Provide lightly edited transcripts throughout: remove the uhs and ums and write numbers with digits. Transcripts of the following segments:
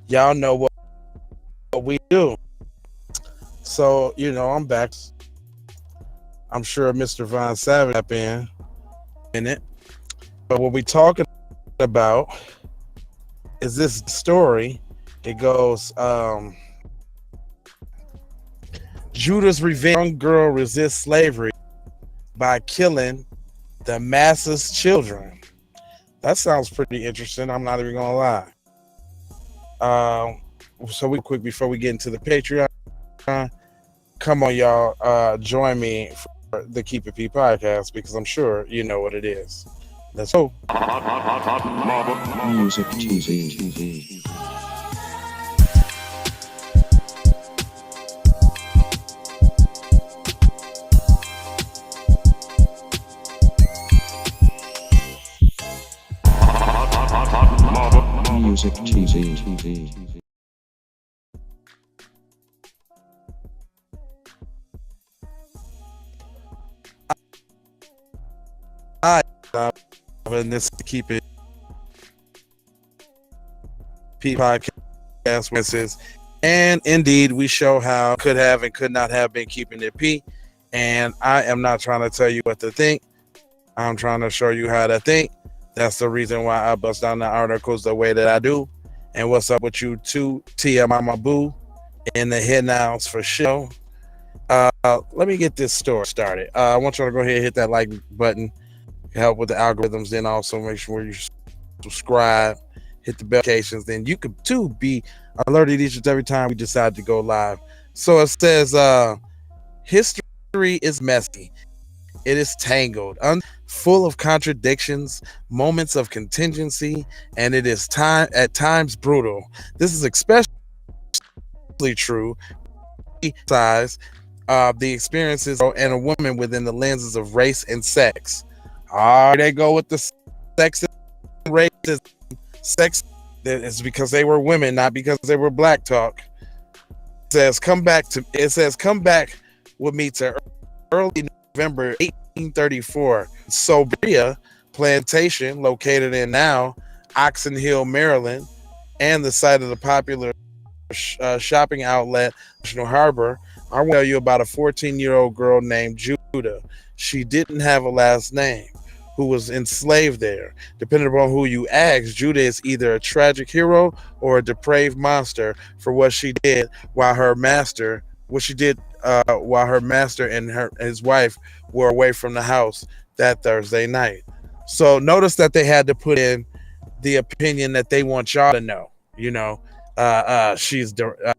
Y'all know what we do. So, I'm back. I'm sure Mr. Von Savage up in it. But what we talking about is this story. It goes, Judah's revenge. Young girl resists slavery by killing the Massa's children. That sounds pretty interesting. I'm not even gonna lie. So we quick before we get into the Patreon. Come on, y'all. Join me for the Keep It P podcast because I'm sure you know what it is. Let's go. Music TV. Music TV. And this Keep It P podcast witnesses, and indeed we show how could have and could not have been keeping it P. And I am not trying to tell you what to think. I'm trying to show you how to think. That's the reason why I bust down the articles the way that I do. And what's up with you too, Tia Mama Boo, in the head nouns for show. Let me get this story started. I want you to go ahead and hit that like button. Help with the algorithms. Then also make sure you subscribe, hit the bell notifications. Then you could too be alerted each and every time we decide to go live. So it says, history is messy. It is tangled, full of contradictions, moments of contingency, and it is at times brutal. This is especially true size the experiences and a woman within the lenses of race and sex. They go with the sex and racism. Sex is because they were women, not because they were black talk. It says come back with me to early November 1834. Sobria Plantation, located in now Oxon Hill, Maryland, and the site of the popular shopping outlet National Harbor. I want to tell you about a 14-year-old girl named Judah. She didn't have a last name, who was enslaved there. Depending upon who you ask, Judah is either a tragic hero or a depraved monster for what she did while her master and his wife were away from the house that Thursday night. So notice that they had to put in the opinion that they want y'all to know. She's the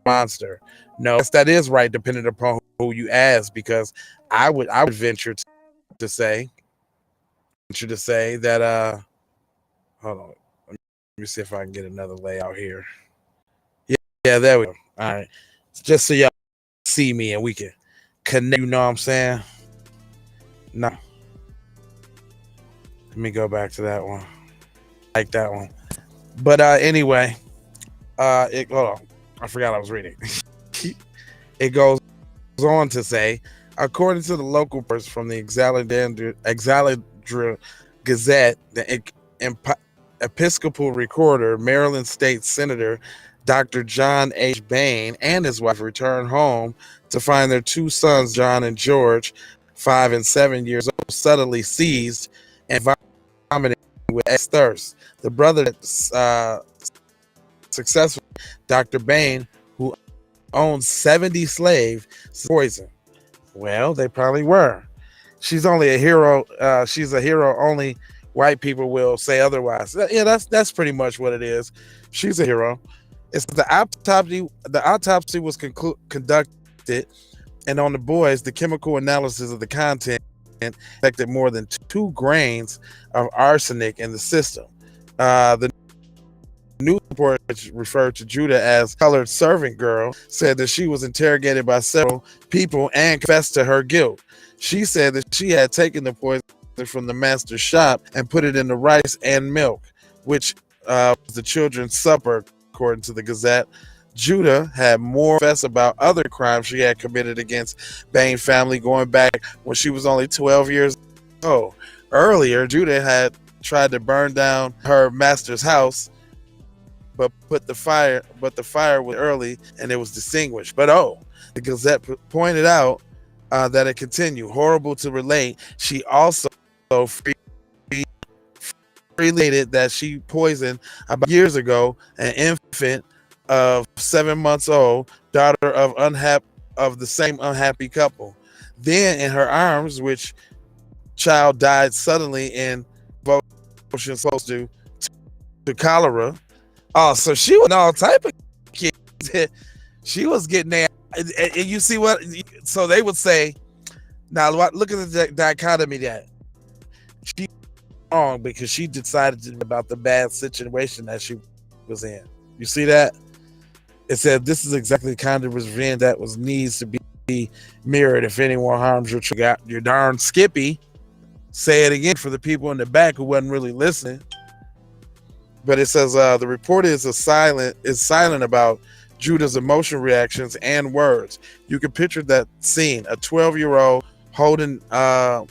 monster. No, that is right, depending upon who you ask, because I would venture to say that hold on, let me see if I can get another layout here. Yeah, there we go. All right, just so y'all see me and we can connect. You know what I'm saying? No, let me go back to that one. Like that one, but anyway, hold on. I forgot I was reading. It goes on to say, according to the local person from the Alexandria Gazette, the Episcopal Recorder, Maryland State Senator Dr. John H. Bain and his wife returned home to find their two sons, John and George, 5 and 7 years old, suddenly seized and vomiting with thirst. The brother successful Dr. Bain, who owned 70 slaves, poison. Well, they probably were. She's only a hero. She's a hero. Only white people will say otherwise. Yeah, that's pretty much what it is. She's a hero. It's the autopsy. The autopsy was conducted, and on the boys, the chemical analysis of the content detected more than 2 grains of arsenic in the system. The news report, which referred to Judah as colored servant girl, said that she was interrogated by several people and confessed to her guilt. She said that she had taken the poison from the master's shop and put it in the rice and milk, which was the children's supper, according to the Gazette. Judah had more confess about other crimes she had committed against Bain family going back when she was only 12 years old. Earlier, Judah had tried to burn down her master's house, but the fire was early and it was distinguished. But the Gazette pointed out that it continued. Horrible to relate, she also related that she poisoned about years ago an infant of 7 months old, daughter of the same unhappy couple. Then in her arms, which child died suddenly in devotion supposed to cholera. Oh, so she was all type of kids. She was getting there. And you see what? So they would say, now look at the dichotomy that she wrong because she decided about the bad situation that she was in. You see that? It said this is exactly the kind of revenge that needs to be mirrored. If anyone harms your darn Skippy, say it again for the people in the back who wasn't really listening. But it says the reporter is silent about Judah's emotional reactions and words. You can picture that scene: a 12-year-old holding a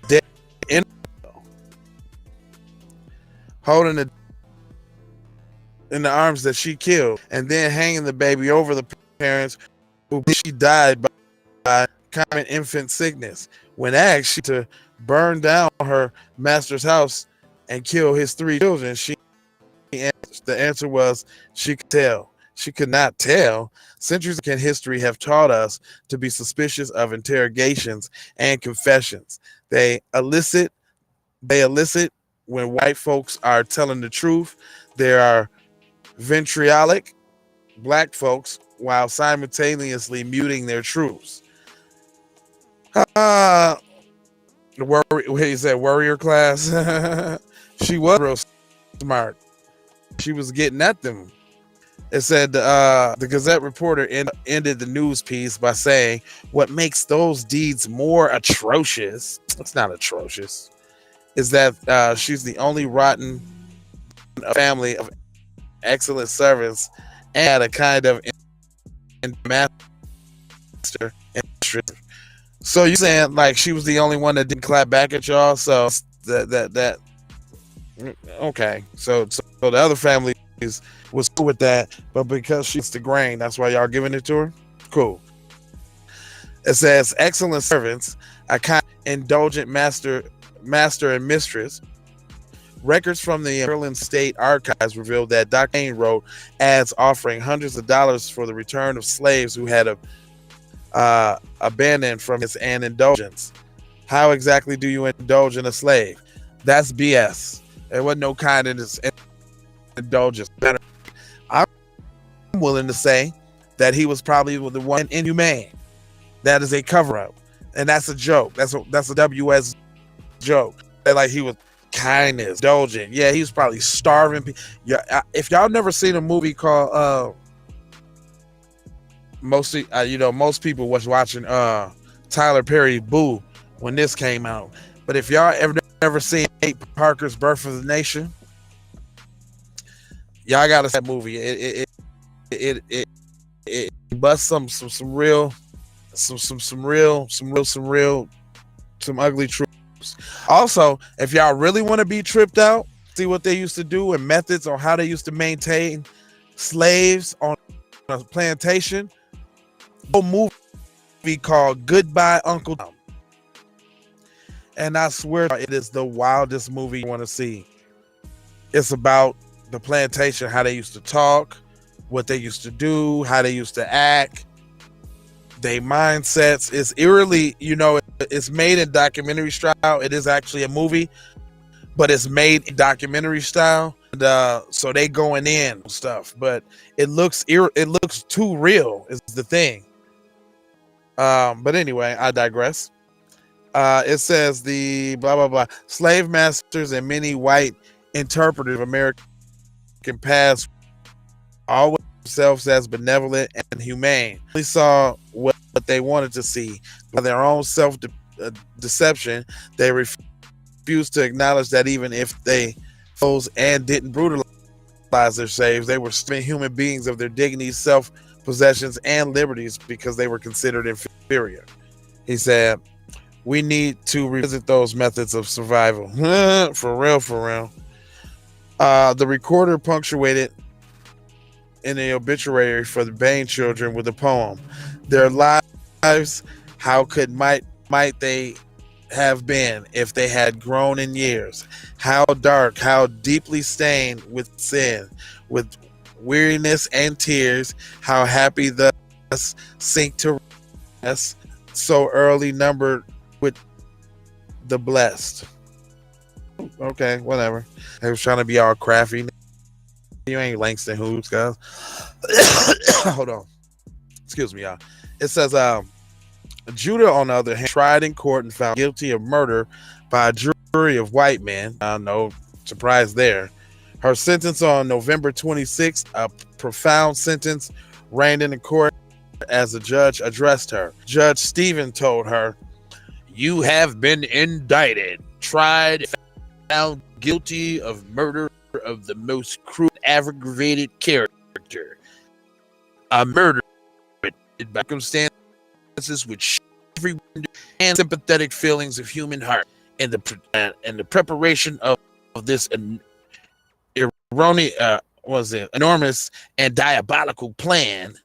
dead holding it in the arms that she killed, and then hanging the baby over the parents who she died by common infant sickness. When asked, she to burn down her master's house and kill his 3 children, the answer was she could tell. She could not tell. Centuries in history have taught us to be suspicious of interrogations and confessions. They elicit when white folks are telling the truth. There are vitriolic black folks while simultaneously muting their truths. Warrior class. She was real smart. She was getting at them. It said the Gazette reporter ended the news piece by saying, what makes those deeds more atrocious, it's not atrocious, is that she's the only rotten family of excellent servants and a kind of master interest. So you saying like she was the only one that didn't clap back at y'all? So that okay. So the other families was cool with that, but because she's the grain, that's why y'all giving it to her. Cool. It says excellent servants, a kind of indulgent master and mistress. Records from the Maryland State Archives revealed that Dr. Kane wrote ads offering hundreds of dollars for the return of slaves who had abandoned from his and indulgence. How exactly do you indulge in a slave? That's BS. There wasn't no kind of indulgence. I'm willing to say that he was probably the one inhumane. That is a cover-up, and that's a joke. That's a WS joke. That like he was kindness, indulgent. Yeah, he was probably starving. Yeah, if y'all never seen a movie called most people was watching Tyler Perry Boo when this came out. But if y'all ever seen Nate Parker's Birth of the Nation, y'all gotta see that movie. It busts some ugly truths. Also, if y'all really want to be tripped out, see what they used to do and methods on how they used to maintain slaves on a plantation. A movie called Goodbye Uncle Tom. And I swear it is the wildest movie you want to see. It's about the plantation, how they used to talk, what they used to do, how they used to act, their mindsets. It's eerily, it's made in documentary style. It is actually a movie, but it's made in documentary style. And, so they going in and stuff, but it looks too real is the thing. But anyway, I digress. It says the blah blah blah slave masters and many white interpreters of American past always themselves as benevolent and humane. They saw what they wanted to see by their own self deception. They refused to acknowledge that even if they froze and didn't brutalize their slaves, they were still human beings of their dignity, self possessions, and liberties because they were considered inferior. He said, We need to revisit those methods of survival. For real, for real. The recorder punctuated in the obituary for the Bain children with a poem. Their lives, how could might they have been if they had grown in years? How dark, how deeply stained with sin, with weariness and tears, how happy thus sink to rest, so early numbered with the blessed. Okay, whatever. They was trying to be all crafty. You ain't Langston Hughes, guys. Hold on. Excuse me, y'all. It says, Judah, on the other hand, tried in court and found guilty of murder by a jury of white men. No surprise there. Her sentence on November 26th, a profound sentence, reigned in the court as the judge addressed her. Judge Stephen told her, "You have been indicted, tried, found guilty of murder of the most cruel, aggravated character. A murder by circumstances which every and sympathetic feelings of human heart, and the preparation of this erroneous, enormous and diabolical plan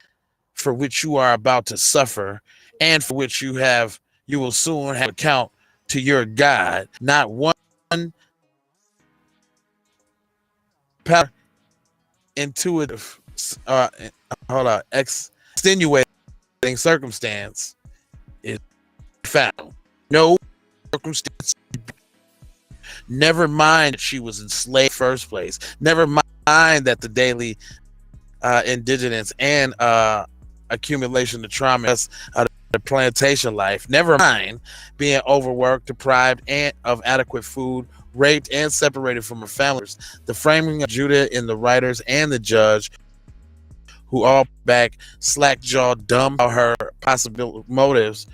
for which you are about to suffer, and for which you will soon have account to your God. Not one intuitive, extenuating circumstance is found. No circumstance. Never mind that she was enslaved in the first place. Never mind that the daily indigence and accumulation of trauma of the plantation life. Never mind being overworked, deprived and of adequate food, raped and separated from her family. The framing of Judah in the writers and the judge, who all back slack-jawed dumb about her possible motives,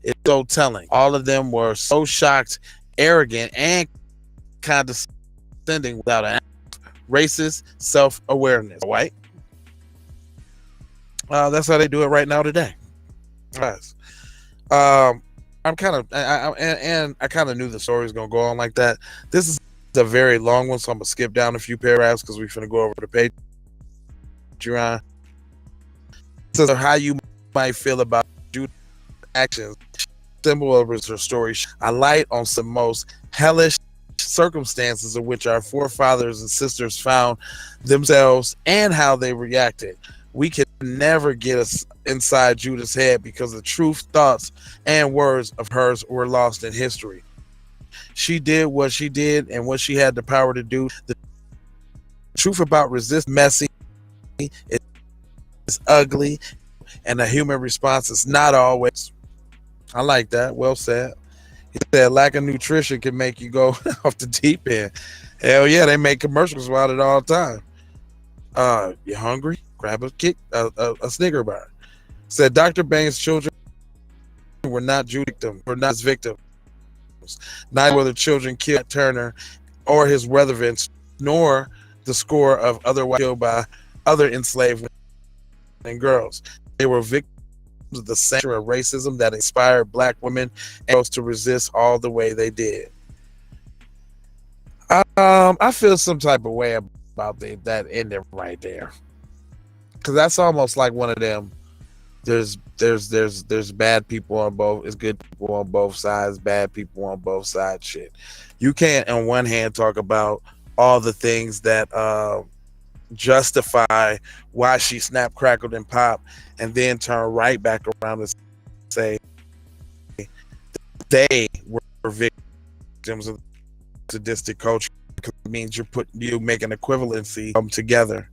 is so telling. All of them were so shocked, arrogant, and condescending without an racist self-awareness. White. That's how they do it right now today. Yes. I'm kind of, I kind of knew the story was gonna go on like that. This is a very long one, so I'm gonna skip down a few paragraphs because we're gonna go over the page. Patreon. So how you might feel about Judah's actions, symbol of her story, a light on some most hellish circumstances in which our forefathers and sisters found themselves and how they reacted. We can never get us inside Judah's head because the truth, thoughts, and words of hers were lost in history. She did what she did and what she had the power to do. The truth about resist messy, it's ugly, and the human response is not always. I like that. Well said. He said lack of nutrition can make you go off the deep end. Hell yeah, they make commercials about it all the time. You hungry? Grab a Snicker bar. Said Dr. Bain's children were not victims. Neither were the children killed Turner or his relevance, nor the score of other white killed by other enslaved women and girls. They were victims of the censure of racism that inspired black women and girls to resist all the way they did. I feel some type of way about that ending right there, because that's almost like one of them. There's bad people on both. It's good people on both sides, bad people on both sides. Shit, you can't on one hand talk about all the things that justify why she snapped, crackled, and popped, and then turn right back around and say they were victims of sadistic culture. Because it means you make an equivalency together.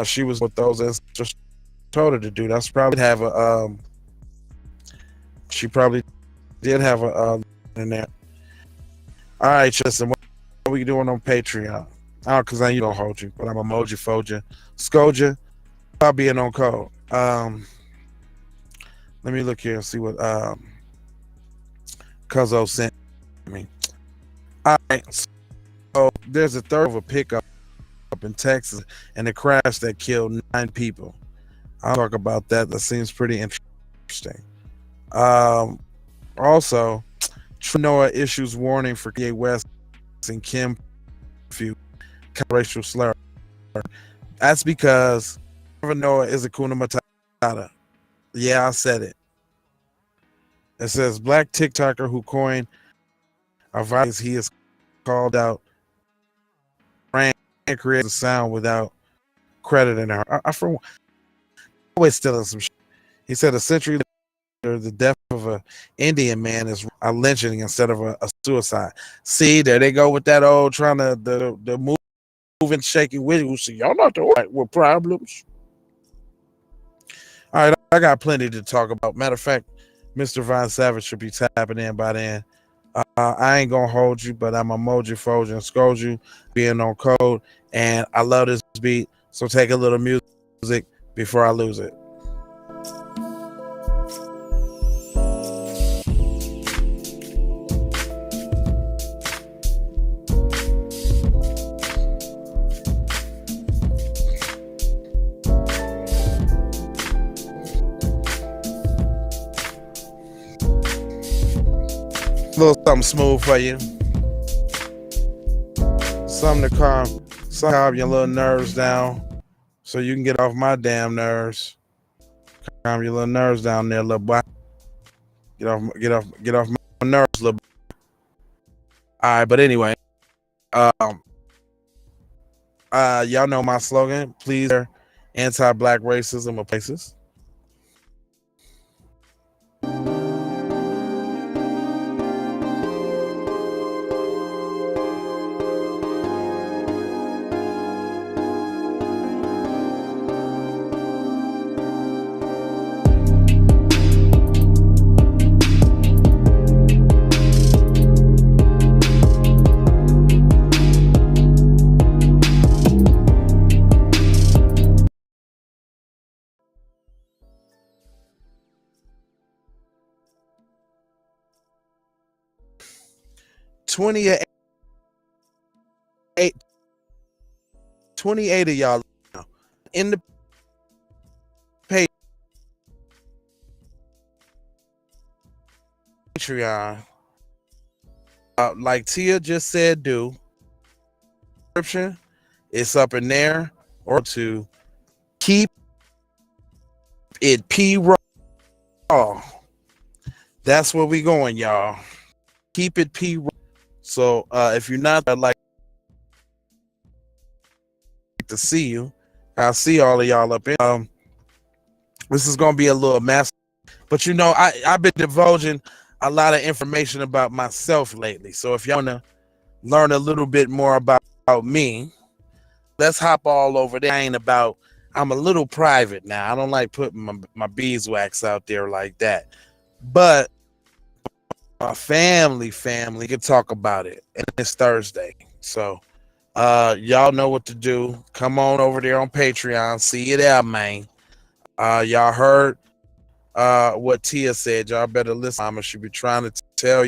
She was with those ancestors told her to do. That's probably have a she probably did have a in there. All right, listen, what are we doing on Patreon? Because I don't hold you, but I'm emoji fold you. Scold you. I'll be in on code. Let me look here and see what Cuzzo sent me. All right, so there's a third of a pickup up in Texas and a crash that killed 9 people. I'll talk about that. That seems pretty interesting. Also, Noah issues warning for Kanye West and Kim feud racial slur. That's because Noah is a Kuna Matata. Yeah, I said it. It says black TikToker who coined a vice he is called out and creates a sound without crediting her. I for always stealing some shit. He said a century later, the death of an Indian man is a lynching instead of a suicide. See, there they go with that old trying to the moving shaky wiggle. See, y'all not the right with problems. All right, I got plenty to talk about. Matter of fact, Mr. Von Savage should be tapping in by then. I ain't gonna hold you, but I'm emoji, fold you, and scold you being on code. And I love this beat, so take a little music before I lose it. A little something smooth for you. Something to calm your little nerves down so you can get off my damn nerves. Calm your little nerves down there, little boy. Get off my nerves, little boy. All right, but anyway, y'all know my slogan. Please, anti-black racism of places. Twenty-eight of y'all in the Patreon, like Tia just said, do description. It's up in there, or to keep it P raw. That's where we going, y'all. Keep it P raw. So if you're not, I'd like to see you. I'll see all of y'all up in. This is gonna be a little mess, but you know, I've been divulging a lot of information about myself lately. So if y'all wanna learn a little bit more about me, let's hop all over there. I'm a little private now. I don't like putting my beeswax out there like that. But my family can talk about it. And it's Thursday. So y'all know what to do. Come on over there on Patreon. See you there, man. Y'all heard what Tia said. Y'all better listen. Mama should be trying to tell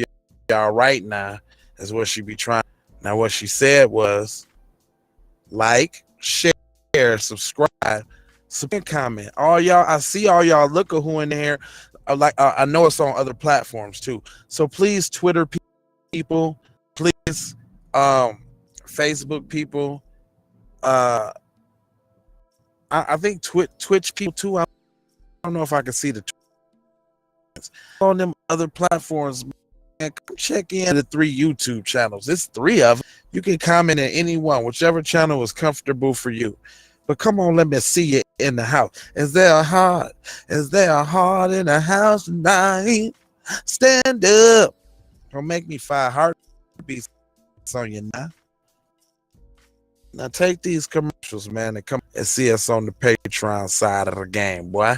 y'all right now is what she be trying. Now what she said was like, share, subscribe, comment. All y'all, I see all y'all look at who in there. I know it's on other platforms too. So please, Twitter people, please, Facebook people, I think Twitch people too. I don't know if I can see the on them other platforms. Man, come check in the 3 YouTube channels. It's 3 of them. You can comment at any one, whichever channel is comfortable for you. But come on, let me see you in the house. Is there a heart? Is there a heart in the house tonight? Stand up. Don't make me 5 heartbeats on you now. Now take these commercials, man, and come and see us on the Patreon side of the game, boy.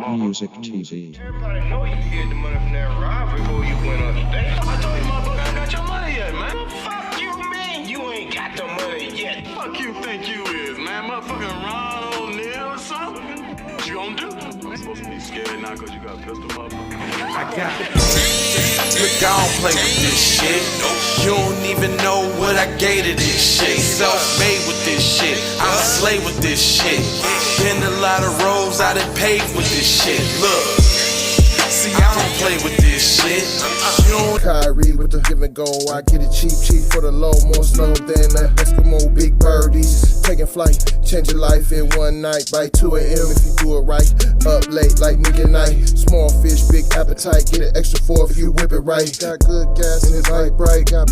Music TV. Everybody know you get the money from that ride before you went on stage. I told you motherfucker I got your money yet, man. What the fuck you mean you ain't got the money yet? Fuck you think you is, man? Motherfucking Ron O'Neal or something? What you gonna do? I'm supposed to be scared now because you got a pistol, motherfucker. I got it. Look, I don't play with this shit. You don't even know what I gave to this shit. Self-made with this shit. I slay with this shit. Been a lot of roads I done paved with this shit. Look, See, I don't play with this shit. You don't Kyrie with the give and go. I get it cheap for the low. More snow than the Eskimo big birdies. Taking flight, change your life in one night. By 2 a.m. if you do it right. Up late like midnight. Small fish, big appetite. Get an extra 4 if you whip it right. Got good gas and it's light bright. Got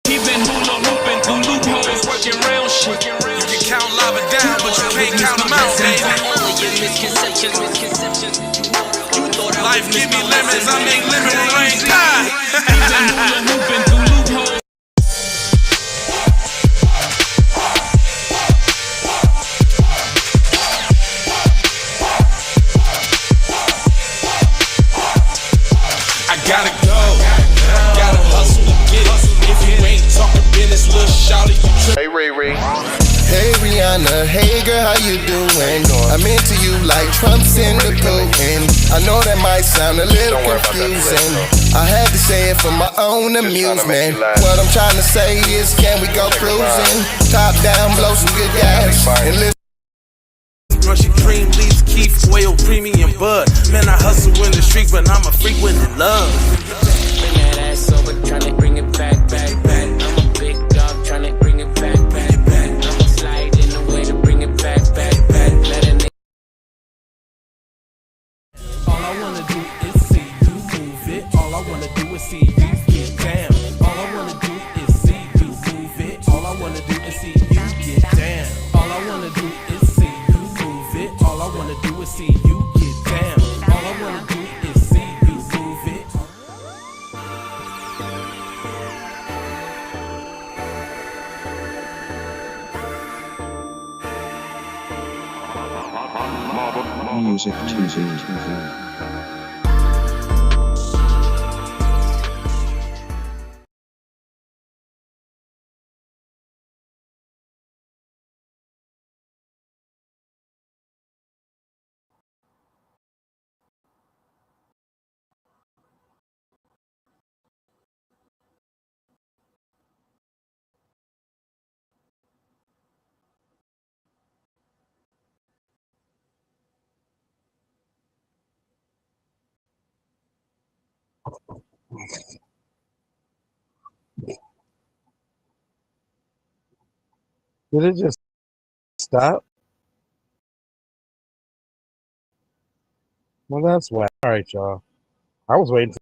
He been hula hooping through loopholes, working real shit. You can count lava down, but you can't count them out, baby. Life give me lemons, I make lemon rain. I gotta go, gotta hustle to get it. If you ain't talking business, little shawty, you trip. Hey Ray Ray. Hey Rihanna, hey girl, how you doing? I'm into you like Trump's in the Putin. I know that might sound a little confusing. I had to say it for my own amusement. What I'm trying to say is, can we go cruising? Top down, blow some good gas, and listen. Russian cream, leaves, Keith, oil, premium bud. Man, I hustle in the street, but I'm a freak with the love. Bring that ass over, tryna bring it back. I'm a big dog, tryna bring it back. I'ma slide in the way to bring it back. Let a nigga. All I wanna do is see you move it. All I wanna do is see you get down. All I wanna do is see you move it. All I wanna do is see you get down. All I wanna do is see you move it. All I wanna do is see you get down. All I wanna do is see you move it. Music TV. Did it just stop? Well, that's why. All right, y'all. I was waiting.